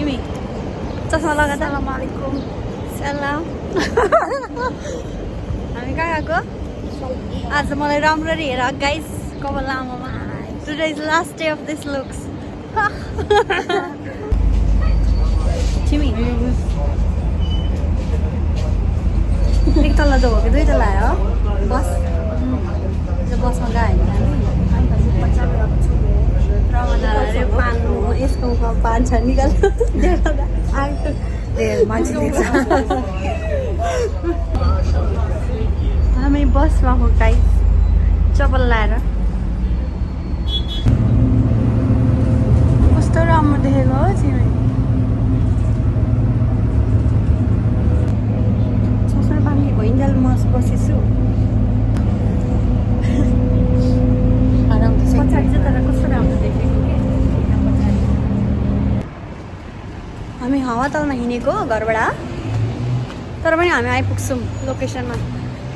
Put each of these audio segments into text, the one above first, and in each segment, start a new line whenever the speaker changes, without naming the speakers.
तिमी चस्मा लगाएर अलैकुम सलाम हामी कहाँ गएको आज मलाई राम्ररी हेर गाइस कपाल लामोमा today is last day of this looks तिमी एक तल्ला त हो कि दुई तल्ला आयो बस बसमा गयो रमजानले पान यसको पान छ निकाल हामी बसमा हो गाइस चप्पल लाएर कस्तो राम्रो देखेको हो तिमी चस्मा बाङ्गी भइन्जेल म बसेछु पछाडि चाहिँ तर कस्तो राम्रो देखेको हामी हावातालमा हिँडेको घरबाट तर पनि हामी आइपुग्छौँ लोकेसनमा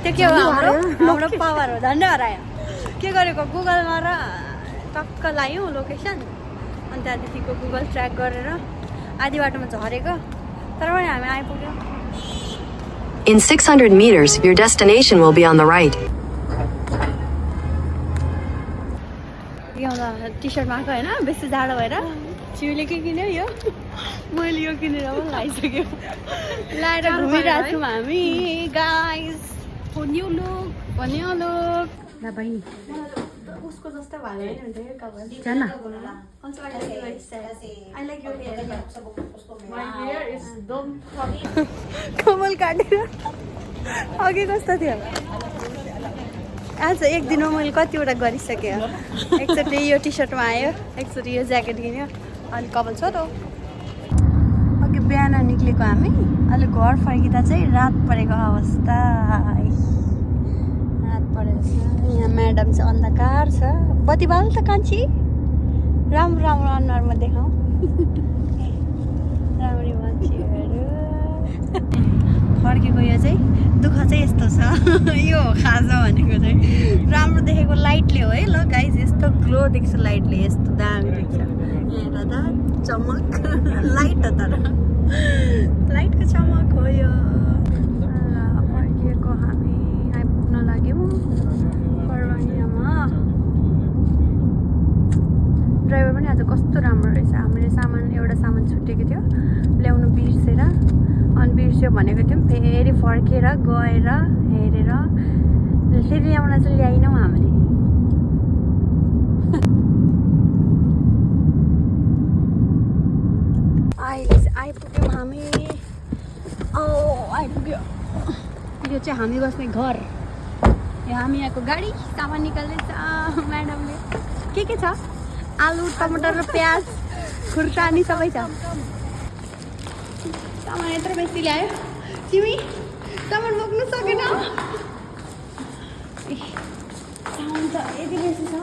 त्यो के हो हाम्रो पावर हो झन्डै हरायो के गरेको गुगलमा र टक्क लायौँ लोकेसन अनि त्यहाँदेखिको गुगल ट्र्याक गरेर आधी बाटोमा झरेको तर पनि हामी आइपुग्यौँ
In 600 meters, your destination will be on the right.
टी सर्टमा आएको होइन बेसी जाडो भएर चिउले के किन्यो यो मैले यो किनेर पनि लगाइसक्यो लाएर घुमिरहेको छौँ हामी गाइस भन्यो लुक ल बहिनी उसको जस्तो भए जान कमल काटेर अघि कस्तो थियो आज एक दिनमा मैले कतिवटा गरिसकेँ एकचोटि यो टी सर्टमा आयो एकचोटि यो ज्याकेट किन्यो अनि कपाल छोरो अघि बिहान निक्लेको हामी अहिले घर फर्किँदा चाहिँ रात परेको अवस्था रात परेको छ यहाँ म्याडम चाहिँ अन्धकार छ बत्ती बाल त कान्छी राम्रो राम्रो अनुहारमा देखाउँ राम्री मान्छेहरू फर्केको यो चाहिँ दुःख चाहिँ यस्तो छ यो खाजा भनेको चाहिँ राम्रो देखेको लाइटले हो है ल गाइस यस्तो ग्लो देख्छ लाइटले यस्तो दामी देख्छ यहाँ त चमक लाइट हो तर लाइटको चमक हो यो फर्किएको हामी आइपुग्न लाग्यौँ फर्वानियामा ड्राइभर पनि आज कस्तो राम्रो रहेछ हामीले एउटा सामान छुटेको थियो ल्याउनु बिर्सेर अनि बिर्स्यो भनेको थियौँ फेरि फर्केर गएर हेरेर फेरि ल्याउन चाहिँ ल्याएनौँ हामीले अहिले चाहिँ आइपुग्यौँ हामी आइपुग्यो यो चाहिँ हामी बस्ने घर यो हामी यहाँको गाडी सामान निकाल्दैछ म्याडमले के छ आलु टमाटर र प्याज खुर्सानी सबै छ सामान यत्रो बेसी ल्यायो तिमी सामान बोक्नु सकेन सामान त यति बेसी छ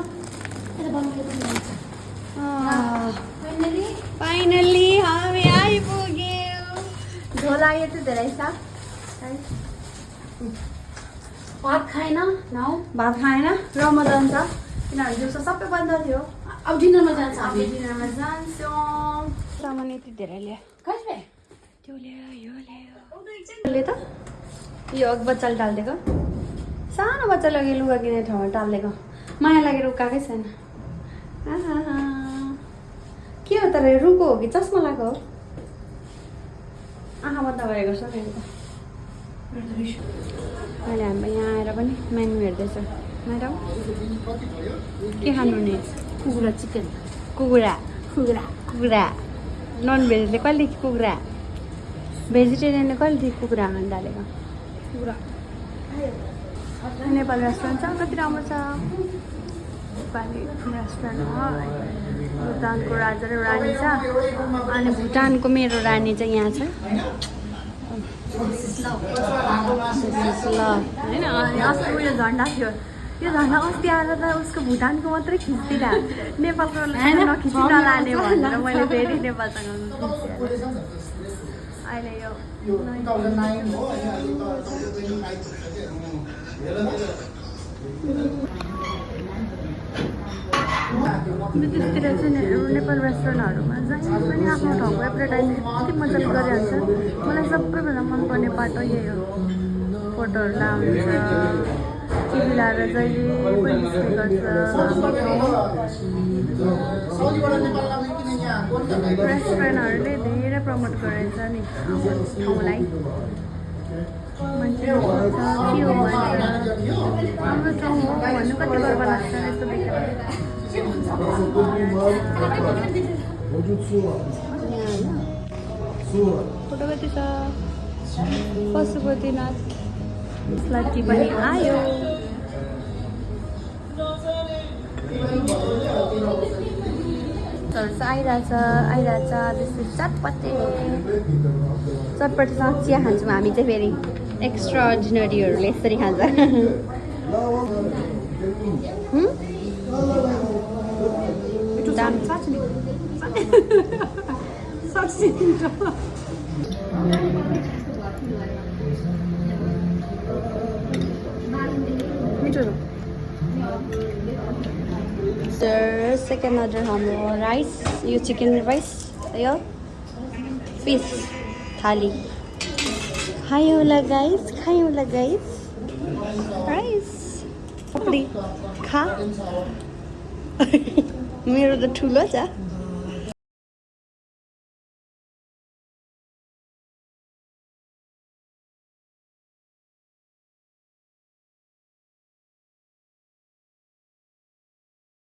फाइनल्ली हामी आइपुग्यौँ झोला यति धेरै छ भात खाएन भात खाएन रमजान छ किनभने दिउँसो सबै बन्द थियो अब डिनरमा जान्छौँ सामान यति धेरै ल्यायो त्यो ल्यायो यो ल्यायो त यो बच्चाले टालिदिएको सानो बच्चाले अघि लुगा किनेर ठाउँमा टालिदिएको माया लागेर उकाएकै छैन के हो तर रुको हो कि चस्मा लगाएको हो आँखा बन्द गरेको छ मैले हामी यहाँ आएर पनि मेन्यु हेर्दैछु म्याडम के खानु नि कुखुरा चिकन कुखुरा नन भेजले कहिलेदेखि कुखुरा भेजिटेरियनले कहिलेदेखि कुखुरा खान थालेको नेपाल रेस्टुरेन्ट छ कति राम्रो छ नेपाली रेस्टुरेन्ट हो भुटानको राजा र रानी छ अनि भुटानको मेरो रानी चाहिँ यहाँ छ होइन अस्ति उयो झन्डा थियो यो झन्डा अस्ति आएर त उसको भुटानको मात्रै खिच्दिनँ नेपालको नखिच्न नलाने भनेर मैले फेरि नेपालसँग अहिले यो विदेशतिर चाहिँ नेपाल रेस्टुरेन्टहरूमा जहीँ पनि आफ्नो ठाउँको एडभर्टाइज यति मजाले गरिहाल्छ। मलाई सबैभन्दा मनपर्ने बाटो यही हो। फोटोहरू लाउँछ, टिभी लाएर जहिले पनि डिस्प्ले गर्छ। रेस्टुरेन्टहरूले धेरै प्रमोट गरेछ नि ठाउँलाई। मान्छेले सोध्छ के हो भन्छ, हाम्रो ठाउँ हो भन्नु कति गर्व लाग्छ यस्तो देखेर। फोटो कति छ? पशुपतिनाथ लट्टी पनि आयो। आइरहेछ त्यस्तो चटपटे चटपटेसँग चिया खान्छौँ हामी चाहिँ। फेरि एक्स्ट्रा अर्डिनरीहरूले यसरी खान्छ। दाम मिठो सर। सेकेन्ड अर्डर हाम्रो राइस, यो चिकन राइस, यो फिस थाली। खायौँ ल गाइस। राइस पकडी खा। मेरो त ठुलो छ।